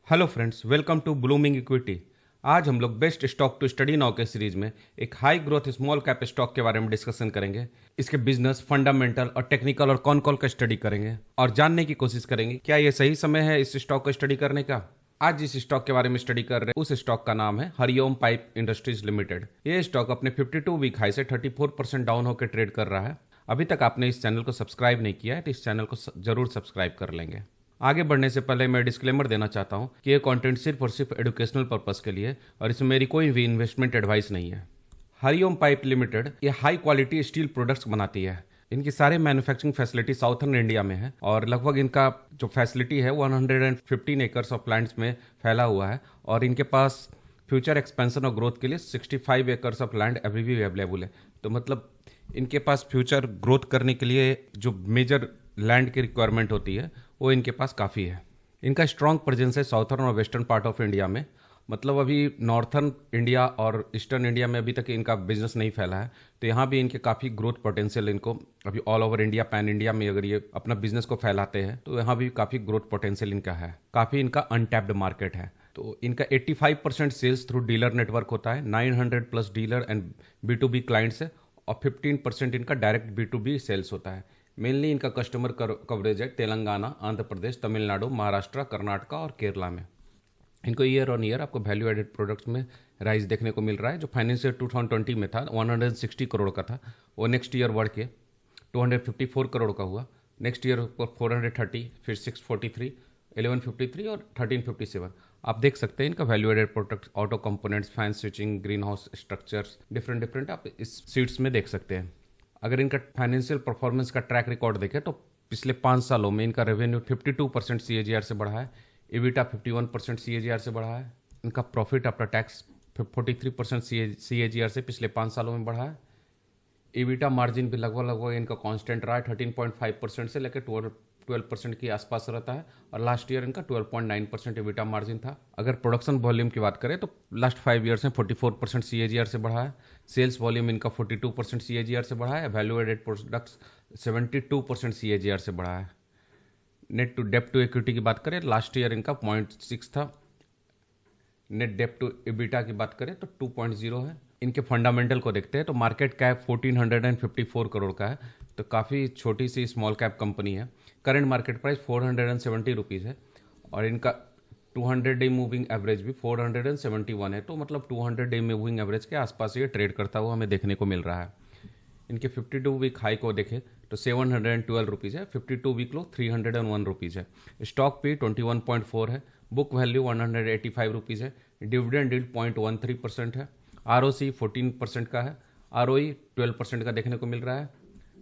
Hello friends, welcome to blooming equity. आज हम लोग best stock to study now के सीरीज में एक high growth small cap stock के बारे में डिस्कशन करेंगे। इसके बिजनेस फंडामेंटल और टेक्निकल और कौन कौन का स्टडी करेंगे और जानने की कोशिश करेंगे क्या ये सही समय है इस स्टॉक को स्टडी करने का। आज जिस स्टॉक के बारे में स्टडी कर रहे हैं उस स्टॉक का नाम है हरिओम पाइप इंडस्ट्रीज लिमिटेड। ये स्टॉक अपने 52 वीक हाई से 34% डाउन होकर ट्रेड कर रहा है। अभी तक आपने इस चैनल को सब्सक्राइब नहीं किया है तो इस चैनल को जरूर सब्सक्राइब कर लेंगे। आगे बढ़ने से पहले मैं डिस्क्लेमर देना चाहता हूं कि ये कंटेंट सिर्फ और सिर्फ एजुकेशनल पर्पस के लिए और इसमें मेरी कोई भी इन्वेस्टमेंट एडवाइस नहीं है। हरिओम पाइप लिमिटेड ये हाई क्वालिटी स्टील प्रोडक्ट्स बनाती है। इनकी सारे मैन्युफैक्चरिंग फैसिलिटी साउथर्न इंडिया में है और लगभग इनका जो फैसिलिटी है 115 एकर्स ऑफ प्लांट्स में फैला हुआ है और इनके पास फ्यूचर एक्सपेंशन और ग्रोथ के लिए 65 एकर्स ऑफ लैंड अभी भी अवेलेबल है। तो मतलब इनके पास फ्यूचर ग्रोथ करने के लिए जो मेजर लैंड की रिक्वायरमेंट होती है वो इनके पास काफ़ी है। इनका स्ट्रॉन्ग प्रेजेंस है साउथर्न और वेस्टर्न पार्ट ऑफ इंडिया में। मतलब अभी नॉर्थर्न इंडिया और ईस्टर्न इंडिया में अभी तक इनका बिजनेस नहीं फैला है, तो यहाँ भी इनके काफ़ी ग्रोथ पोटेंशियल इनको अभी all over India pan India में अगर ये अपना बिजनेस को फैलाते हैं तो यहाँ भी काफ़ी ग्रोथ पोटेंशियल इनका है। काफ़ी इनका अनटैप्ड मार्केट है। तो इनका 85% सेल्स थ्रू डीलर नेटवर्क होता है, 900 plus dealer and B2B clients है और 15% इनका डायरेक्ट B2B सेल्स होता है। मेनली इनका कस्टमर कवरेज है तेलंगाना, आंध्र प्रदेश, तमिलनाडु, महाराष्ट्र, कर्नाटका और केरला में। इनको ईयर ऑन ईयर आपको वैल्यू एडेड प्रोडक्ट्स में राइज देखने को मिल रहा है। जो फाइनेंशियल 2020 में था 160 करोड़ का था, वो नेक्स्ट ईयर बढ़ के 254 करोड़ का हुआ। नेक्स्ट ईयर 430, फिर 643, 1153 और 1357। आप देख सकते हैं इनका value added product, auto components, fan switching, green house structures, different आप इस सीट्स में देख सकते हैं। अगर इनका फाइनेंशियल परफॉर्मेंस का ट्रैक रिकॉर्ड देखें तो पिछले 5 सालों में इनका रेवेन्यू 52% CAGR से बढ़ा है, EBITDA 51% CAGR से बढ़ा है, इनका प्रॉफिट आफ्टर टैक्स 43% CAGR से पिछले 5 सालों में बढ़ा है। EBITDA मार्जिन भी लगभग इनका कांस्टेंट रहा है, 13.5% से लेकर 12% के आसपास रहता है और लास्ट ईयर इनका 12.9% EBITDA मार्जिन था। अगर प्रोडक्शन वॉल्यूम की बात करें तो लास्ट 5 ईयर्स में 44% CAGR से बढ़ा है। सेल्स वॉल्यूम इनका 42% CAGR से बढ़ा है। वैल्यू एडेड प्रोडक्ट्स 72% CAGR से बढ़ा है। नेट टू डेप्ट टू इक्विटी की बात करें लास्ट ईयर इनका 0.6 था। नेट डेप्ट टू EBITDA की बात करें तो 2.0 है। इनके फंडामेंटल को देखते हैं तो मार्केट कैप 1454 करोड़ का है, तो काफ़ी छोटी सी स्मॉल कैप कंपनी है। करंट मार्केट प्राइस 470 रुपीज़ है और इनका 200 डे मूविंग एवरेज भी 471 है। तो मतलब 200 डे मूविंग एवरेज के आसपास ये ट्रेड करता हुआ हमें देखने को मिल रहा है। इनके 52 वीक हाई को देखें तो 712 रुपीज़ है, 52 वीक लो 301 रुपीज़ है। स्टॉक पे 21.4 है, बुक वैल्यू 185 रुपीज़ है, डिविडेंड यील्ड 0.13% है, ROC 14% का है, ROE 12% का देखने को मिल रहा है।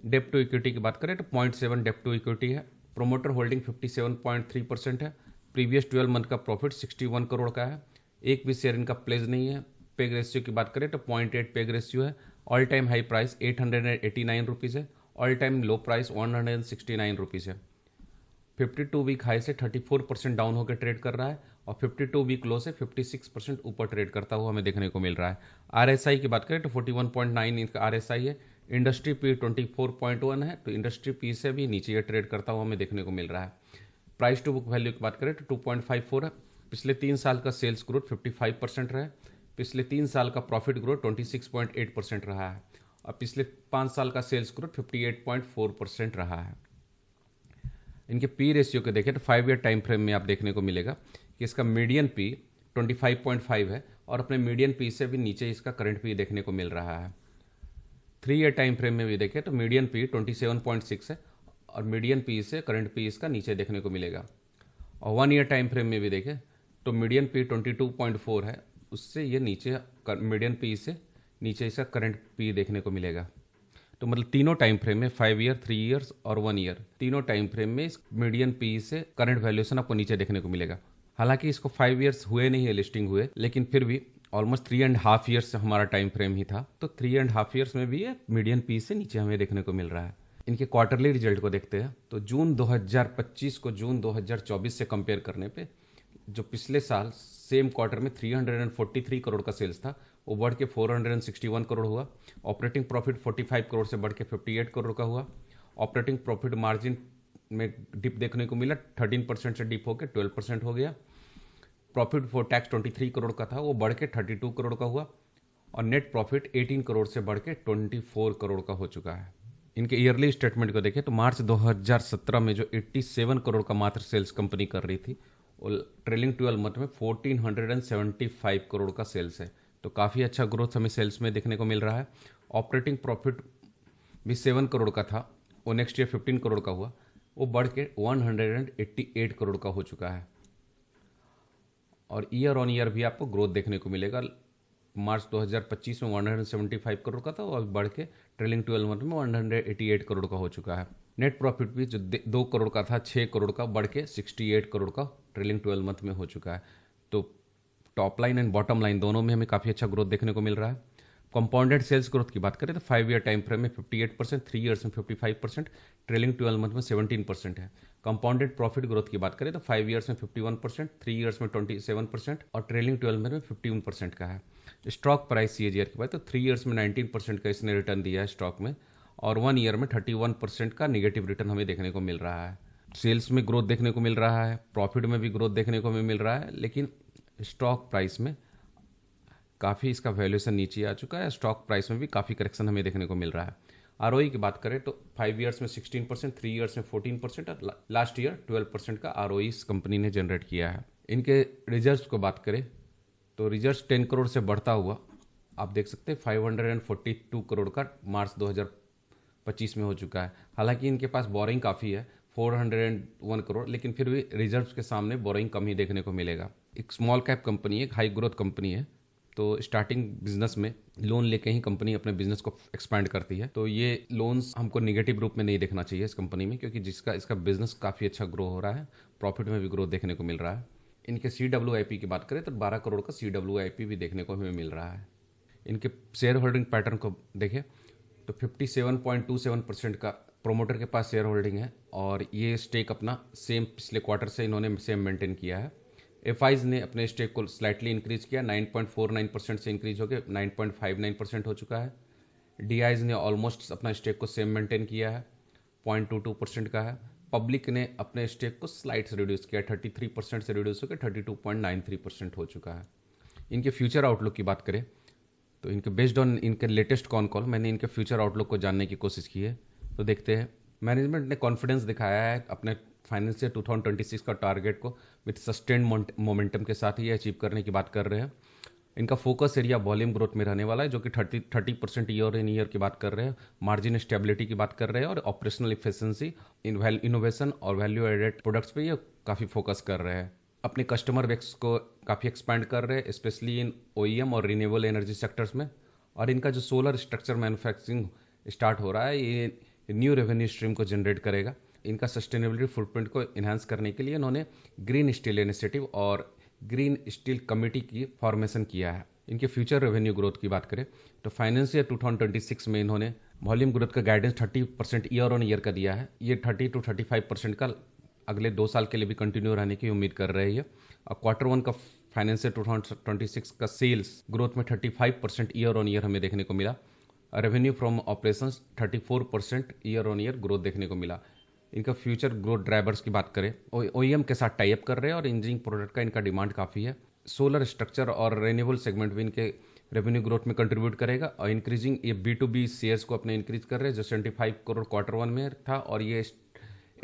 डेप्ट टू इक्विटी की बात करें तो 0.7 डेप्ट टू इक्विटी है। प्रोमोटर होल्डिंग 57.3% है। प्रीवियस 12 मंथ का प्रॉफिट 61 करोड़ का है। एक भी शेयर इनका प्लेज नहीं है। पेग रेशियो की बात करें तो 0.8 पेग रेशियो है। All time high price 889 rupees है, all time low price 169 rupees है। 52 वीक हाई से 34% डाउन होकर ट्रेड कर रहा है और 52 वीक लो से 56% ऊपर ट्रेड करता हुआ हमें देखने को मिल रहा है। RSI की बात करें तो 41.9 इनका RSI है। इंडस्ट्री पी 24.1 है, तो इंडस्ट्री पी से भी नीचे ये ट्रेड करता हुआ हमें देखने को मिल रहा है। प्राइस टू बुक वैल्यू की बात करें तो 2.54 है। पिछले 3 साल का सेल्स ग्रोथ 55% रहा है। पिछले 3 साल का प्रॉफिट ग्रोथ 26.8% रहा है और पिछले 5 साल का सेल्स ग्रोथ 58.4% रहा है। इनके पी रेशियो को देखें तो 5 ईयर टाइम फ्रेम में आप देखने को मिलेगा कि इसका मीडियन पी 25.5 है और अपने मीडियन पी से भी नीचे इसका करंट पी देखने को मिल रहा है। 3 ईयर टाइम फ्रेम में भी देखें तो मीडियन पी 27.6 है और मीडियन पी से करंट पी इसका नीचे देखने को मिलेगा। और 1 ईयर टाइम फ्रेम में भी देखें तो मीडियन पी 22.4 है, उससे ये नीचे मीडियन पी से नीचे इसका करंट पी देखने को मिलेगा। तो मतलब तीनों टाइम फ्रेम में 5 ईयर, 3 ईयर्स और 1 ईयर, तीनों टाइम फ्रेम में इस मीडियन पी से करंट वैल्यूएशन आपको नीचे देखने को मिलेगा। हालांकि इसको 5 ईयर्स हुए नहीं है लिस्टिंग हुए, लेकिन फिर भी ऑलमोस्ट 3.5 ईयर्स से हमारा टाइम फ्रेम ही था, तो 3.5 ईयर्स में भी ये मीडियन पी से नीचे हमें देखने को मिल रहा है। इनके क्वार्टरली रिजल्ट को देखते हैं तो जून 2025 को जून 2024 से कंपेयर करने पे जो पिछले साल सेम क्वार्टर में 343 करोड़ का सेल्स था वो बढ़ के 461 करोड़ हुआ। ऑपरेटिंग प्रॉफिट 45 करोड़ से बढ़ के 58 करोड़ का हुआ। ऑपरेटिंग प्रॉफिट मार्जिन में डिप देखने को मिला, 13% से डिप होकर 12% हो गया। प्रॉफिट बिफोर टैक्स 23 करोड़ का था, वो बढ़ के 32 करोड़ का हुआ और नेट प्रॉफिट 18 करोड़ से बढ़ के 24 करोड़ का हो चुका है। इनके ईयरली स्टेटमेंट को देखें तो मार्च 2017 में जो 87 करोड़ का मात्र सेल्स कंपनी कर रही थी, वो ट्रेलिंग 12 मंथ में 1475 करोड़ का सेल्स है। तो काफ़ी अच्छा ग्रोथ हमें सेल्स में देखने को मिल रहा है। ऑपरेटिंग प्रॉफिट भी 7 करोड़ का था, वो नेक्स्ट ईयर 15 करोड़ का हुआ, वो बढ़ के 188 करोड़ का हो चुका है। और ईयर ऑन ईयर भी आपको ग्रोथ देखने को मिलेगा। मार्च 2025 में 175 करोड़ का था और बढ़ के ट्रेलिंग 12 मंथ में 188 करोड़ का हो चुका है। नेट प्रॉफिट भी जो 2 करोड़ का था 6 करोड़ का बढ़ के 68 करोड़ का ट्रेलिंग 12 मंथ में हो चुका है। तो top line and bottom line दोनों में हमें काफ़ी अच्छा ग्रोथ देखने को मिल रहा है। कंपाउंडेड सेल्स ग्रोथ की बात करें तो 5 ईयर टाइम फ्रेम में 58%, 3 ईयर्स में 55%, ट्रेलिंग 12 मंथ में 17% है। कंपाउंडेड प्रॉफिट ग्रोथ की बात करें तो 5 ईयर्स में 51%, 3 ईयर्स में 27% और ट्रेलिंग 12 मंथ में 51% का है। स्टॉक प्राइस CAGR की बात तो 3 ईयर्स में 19% का इसने रिटर्न दिया है स्टॉक में, और 1 ईयर में 31% का निगेटिव रिटर्न हमें देखने को मिल रहा है। सेल्स में ग्रोथ देखने को मिल रहा है, प्रॉफिट में भी ग्रोथ देखने को हमें मिल रहा है, लेकिन स्टॉक प्राइस में काफ़ी इसका वैल्यूएशन नीचे आ चुका है। स्टॉक प्राइस में भी काफ़ी करेक्शन हमें देखने को मिल रहा है। ROE की बात करें तो 5 ईयर्स में 16%, 3 ईयर्स में 14% और लास्ट ईयर 12% का ROE इस कंपनी ने जनरेट किया है। इनके रिजर्व्स को बात करें तो रिजर्व्स 10 करोड़ से बढ़ता हुआ आप देख सकते हैं 542 करोड़ का मार्च 2025 में हो चुका है। हालांकि इनके पास बोरिंग काफ़ी है 401 करोड़, लेकिन फिर भी रिजर्व्स के सामने बोरिंग कम ही देखने को मिलेगा। एक स्मॉल कैप कंपनी है, एक हाई ग्रोथ कंपनी है, तो स्टार्टिंग बिजनेस में लोन लेके ही कंपनी अपने बिजनेस को एक्सपैंड करती है। तो ये लोन्स हमको नेगेटिव रूप में नहीं देखना चाहिए इस कंपनी में, क्योंकि इसका बिजनेस काफ़ी अच्छा ग्रो हो रहा है, प्रॉफिट में भी ग्रोथ देखने को मिल रहा है। इनके CWIP की बात करें तो 12 करोड़ का CWIP भी देखने को हमें मिल रहा है। इनके शेयर होल्डिंग पैटर्न को देखें तो 57.27% का प्रोमोटर के पास शेयर होल्डिंग है, और ये स्टेक अपना सेम पिछले क्वार्टर से इन्होंने सेम मेंटेन किया है। FIs ने अपने स्टेक को स्लाइटली इंक्रीज किया, 9.49% से इंक्रीज होकर 9.59% हो चुका है। DIs ने ऑलमोस्ट अपना स्टेक को सेम मेंटेन किया है, 0.22% का है। पब्लिक ने अपने स्टेक को स्लाइट से रिड्यूस किया, 33% से रिड्यूस होकर 32.93% हो चुका है। इनके फ्यूचर आउटलुक की बात करें तो इनके बेस्ड ऑन इनके लेटेस्ट कॉन कॉल मैंने इनके फ्यूचर आउटलुक को जानने की कोशिश की है। तो देखते हैं। मैनेजमेंट ने कॉन्फिडेंस दिखाया है अपने फाइनेंशियल 2026 का टारगेट को विद सस्टेन्ड मोमेंटम के साथ ही अचीव करने की बात कर रहे हैं। इनका फोकस एरिया वॉल्यूम ग्रोथ में रहने वाला है, जो कि 30% ईयर इन ईयर की बात कर रहे हैं, मार्जिन स्टेबिलिटी की बात कर रहे हैं, और ऑपरेशनल इफिशिएंसी, इनोवेशन और वैल्यू एडेड प्रोडक्ट्स पे ये काफ़ी फोकस कर रहे हैं। अपने कस्टमर बेस को काफ़ी एक्सपैंड कर रहे हैं, स्पेशली इन OEM और रिन्यूएबल एनर्जी सेक्टर्स में। और इनका जो सोलर स्ट्रक्चर मैन्युफैक्चरिंग स्टार्ट हो रहा है, ये न्यू रेवेन्यू स्ट्रीम को जनरेट करेगा। इनका सस्टेनेबिलिटी फुटप्रिंट को इन्हांस करने के लिए इन्होंने ग्रीन स्टील इनिशिएटिव और ग्रीन स्टील कमेटी की फॉर्मेशन किया है। इनके फ्यूचर रेवेन्यू ग्रोथ की बात करें तो फाइनेंशियल 2026 में इन्होंने वॉल्यूम ग्रोथ का गाइडेंस 30% ईयर ऑन ईयर का दिया है। ये 30 to 35% का अगले 2 साल के लिए भी कंटिन्यू रहने की उम्मीद कर रही है। और Q1 का फाइनेंशियल 2026 का सेल्स ग्रोथ में 35% ईयर ऑन ईयर हमें देखने को मिला। Revenue from operations 34% year on year growth देखने को मिला। इनका फ्यूचर ग्रोथ ड्राइवर्स की बात करें, OEM के साथ टाई अप कर रहे हैं और इंजीनियरिंग प्रोडक्ट का इनका डिमांड काफ़ी है। सोलर स्ट्रक्चर और रिन्यूएबल सेगमेंट भी इनके रेवेन्यू ग्रोथ में कंट्रीब्यूट करेगा। और इंक्रीजिंग ये B2B शेयर्स को अपने इंक्रीज कर रहे हैं, जो 75 करोड़ Q1 में था, और ये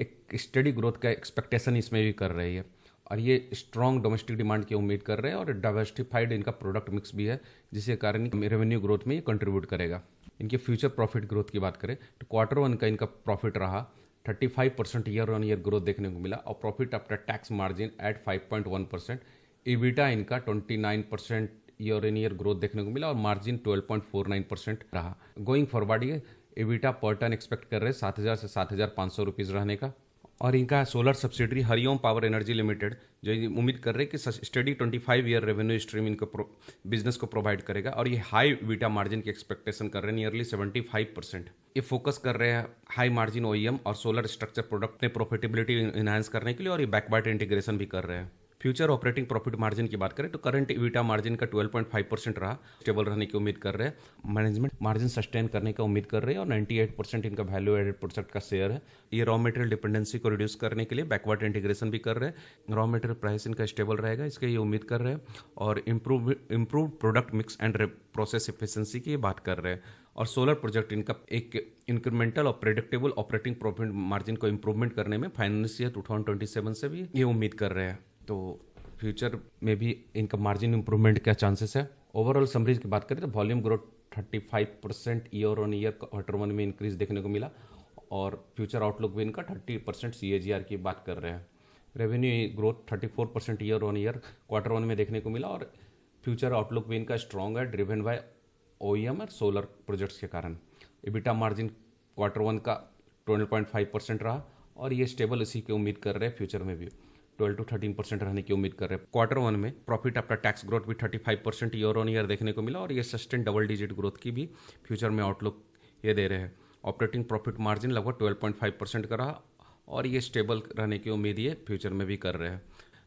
एक स्टडी ग्रोथ का एक्सपेक्टेशन इसमें भी कर रही है। और ये स्ट्रॉन्ग डोमेस्टिक डिमांड की उम्मीद कर रहे हैं, और डाइवर्सिफाइड इनका प्रोडक्ट मिक्स भी है, जिसके कारण रेवेन्यू ग्रोथ में ये कंट्रीब्यूट करेगा। इनके फ्यूचर प्रॉफिट ग्रोथ की बात करें तो Q1 का इनका प्रॉफिट रहा 35% ईयर ऑन ईयर ग्रोथ देखने को मिला, और profit after tax margin at 5.1%। EBITDA इनका 29% ईयर इन ईयर ग्रोथ देखने को मिला, और मार्जिन 12.49% रहा। गोइंग फॉरवर्ड ये EBITDA पर टन एक्सपेक्ट कर रहे हैं 7,000 से 7,500 रुपीज़ रहने का। और इनका solar subsidiary Hariom power energy limited जो उम्मीद कर रहे हैं कि स्टडी 25 ईयर रेवेन्यू स्ट्रीम इनको बिजनेस को प्रोवाइड करेगा, और ये हाई वीटा मार्जिन की एक्सपेक्टेशन कर रहे हैं, नियरली 75%। ये फोकस कर रहे हैं हाई मार्जिन OEM और सोलर स्ट्रक्चर प्रोडक्ट में प्रॉफिटेबिलिटी इनहांस करने के लिए, और ये बैकवर्ड इंटीग्रेशन भी कर रहे हैं। फ्यूचर ऑपरेटिंग प्रॉफिट मार्जिन की बात करें तो करंट इबिटा मार्जिन का 12.5% रहा, स्टेबल रहने की उम्मीद कर रहे हैं। मैनेजमेंट मार्जिन सस्टेन करने का उम्मीद कर रहे हैं और 98% इनका वैल्यू एडेड प्रोडक्ट का शेयर है। ये रॉ मटेरियल डिपेंडेंसी को रिड्यूस करने के लिए बैकवर्ड इंटीग्रेशन भी कर रहे हैं। रॉ मटेरियल प्राइस इनका स्टेबल रहेगा, इसके ये उम्मीद कर रहे हैं। और improve product mix and process efficiency की बात कर रहे हैं। और सोलर प्रोजेक्ट इनका एक इंक्रीमेंटल और प्रेडिक्टेबल ऑपरेटिंग प्रॉफिट मार्जिन को इंप्रूवमेंट करने में फाइनेंशियल 2027 से भी ये उम्मीद कर रहे हैं। तो फ्यूचर में भी इनका मार्जिन इंप्रूवमेंट का चांसेस है। ओवरऑल समरीज की बात करें तो volume growth 35% year on year quarter one में इंक्रीज देखने को मिला और फ्यूचर आउटलुक भी इनका 30% CAGR की बात कर रहे हैं। Revenue growth 34% year on year quarter one में देखने को मिला और फ्यूचर आउटलुक भी इनका स्ट्रॉन्ग है, ड्रिवन बाय OEM और सोलर प्रोजेक्ट्स के कारण। इबिटा मार्जिन क्वार्टर वन का 12.5% रहा और ये स्टेबल इसी की उम्मीद कर रहे हैं। फ्यूचर में भी 12 to 13% रहने की उम्मीद कर रहे हैं। क्वार्टर वन में प्रॉफिट आफ्टर टैक्स ग्रोथ भी 35% ईयर ऑन ईयर देखने को मिला और ये सस्टेन डबल डिजिट ग्रोथ की भी फ्यूचर में आउटलुक ये दे रहे हैं। ऑपरेटिंग प्रॉफिट मार्जिन लगभग 12.5% का रहा और ये स्टेबल रहने की उम्मीद ये फ्यूचर में भी कर रहे हैं।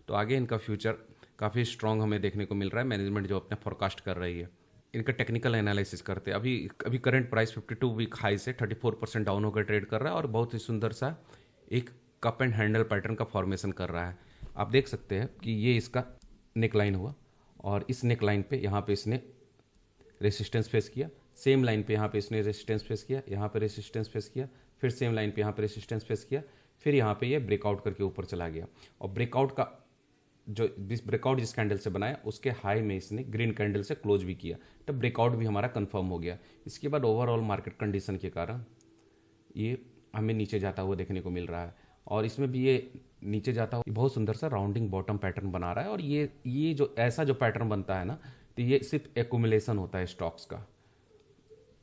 तो आगे इनका फ्यूचर काफ़ी स्ट्रॉन्ग हमें देखने को मिल रहा है। मैनेजमेंट जो अपने फोरकास्ट कर रही है, इनका टेक्निकल एनालिसिस करते हैं। अभी करंट प्राइस 52 वीक हाई से 34% डाउन होकर ट्रेड कर रहा है और बहुत ही सुंदर सा एक कप एंड हैंडल पैटर्न का फॉर्मेशन कर रहा है। आप देख सकते हैं कि ये इसका नेक लाइन हुआ और इस नेक लाइन पे यहाँ पे इसने रेसिस्टेंस फेस किया, सेम लाइन पे यहाँ पे इसने रेसिस्टेंस फेस किया, यहाँ पे रेसिस्टेंस फेस किया, फिर सेम लाइन पे यहाँ पे रेसिस्टेंस फेस किया, फिर यहाँ पे ये ब्रेकआउट करके ऊपर चला गया और ब्रेकआउट का ब्रेकआउट जिस कैंडल से बनाया उसके हाई में इसने ग्रीन कैंडल से क्लोज भी किया, तब ब्रेकआउट भी हमारा कंफर्म हो गया। इसके बाद ओवरऑल मार्केट कंडीशन के कारण ये हमें नीचे जाता हुआ देखने को मिल रहा है और इसमें भी ये नीचे जाता हुआ बहुत सुंदर सा राउंडिंग बॉटम पैटर्न बना रहा है। और ये जो ऐसा जो पैटर्न बनता है ना, तो ये सिर्फ एक्यूमुलेशन होता है स्टॉक्स का,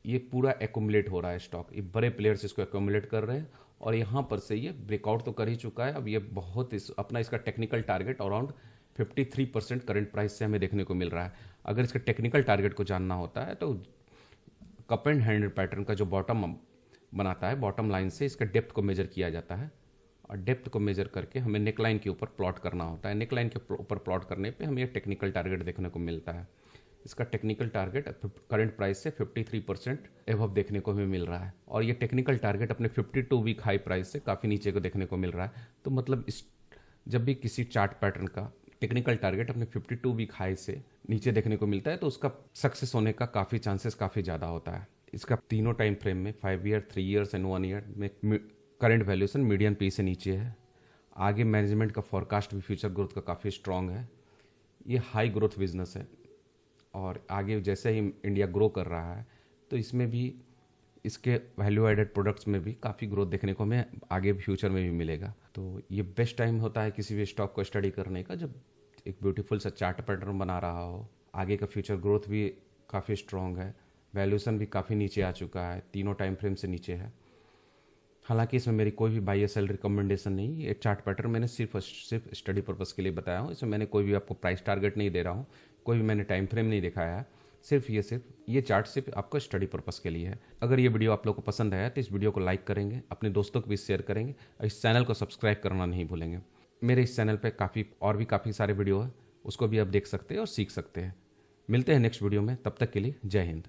ये पूरा एक्यूमुलेट हो रहा है स्टॉक, ये बड़े प्लेयर्स इसको एक्यूमुलेट कर रहे हैं और यहाँ पर से ये ब्रेकआउट तो कर ही चुका है। अब ये बहुत अपना इसका technical target around 53% current price से हमें देखने को मिल रहा है। अगर इसका टेक्निकल टारगेट को जानना होता है तो कप एंड हैंडल पैटर्न का जो बॉटम बनाता है, बॉटम लाइन से इसका डेप्थ को मेजर किया जाता है और डेप्थ को मेजर करके हमें नेक लाइन के ऊपर प्लॉट करना होता है। नेक लाइन के ऊपर प्लॉट करने पे हमें टेक्निकल टारगेट देखने को मिलता है। इसका टेक्निकल टारगेट करंट प्राइस से 53% एवब देखने को हमें मिल रहा है और ये टेक्निकल टारगेट अपने 52 वीक हाई प्राइस से काफ़ी नीचे को देखने को मिल रहा है। तो मतलब जब भी किसी चार्ट पैटर्न का टेक्निकल टारगेट अपने 52 वीक हाई से नीचे देखने को मिलता है तो उसका सक्सेस होने का काफ़ी चांसेस काफ़ी ज़्यादा होता है। इसका तीनों टाइम फ्रेम में 5 ईयर, 3 ईयर्स एंड 1 ईयर में करंट वैल्यूएशन मीडियन पी से नीचे है। आगे मैनेजमेंट का फॉरकास्ट भी फ्यूचर ग्रोथ का काफ़ी स्ट्रांग है। ये हाई ग्रोथ बिजनेस है और आगे जैसे ही इंडिया ग्रो कर रहा है तो इसमें भी इसके वैल्यू एडेड प्रोडक्ट्स में भी काफ़ी ग्रोथ देखने को हमें आगे फ्यूचर में भी मिलेगा। तो ये बेस्ट टाइम होता है किसी भी स्टॉक को स्टडी करने का जब एक ब्यूटीफुल सा चार्ट पैटर्न बना रहा हो। आगे का फ्यूचर ग्रोथ भी काफ़ी स्ट्रांग है, वैल्यूएशन भी काफ़ी नीचे आ चुका है, तीनों टाइम फ्रेम से नीचे है। हालांकि इसमें मेरी कोई भी बाई सेल रिकमेंडेशन नहीं, ये चार्ट पैटर्न मैंने सिर्फ स्टडी पर्पस के लिए बताया हूँ। इसमें मैंने कोई भी आपको प्राइस टारगेट नहीं दे रहा हूँ, कोई भी मैंने टाइम फ्रेम नहीं दिखाया है। सिर्फ ये चार्ट सिर्फ आपको स्टडी पर्पस के लिए है। अगर ये वीडियो आप लोग को पसंद आया तो इस वीडियो को लाइक करेंगे, अपने दोस्तों को भी शेयर करेंगे और इस चैनल को सब्सक्राइब करना नहीं भूलेंगे। मेरे इस चैनल पे भी काफ़ी सारे वीडियो है, उसको भी आप देख सकते हैं और सीख सकते हैं। मिलते हैं नेक्स्ट वीडियो में, तब तक के लिए जय हिंद।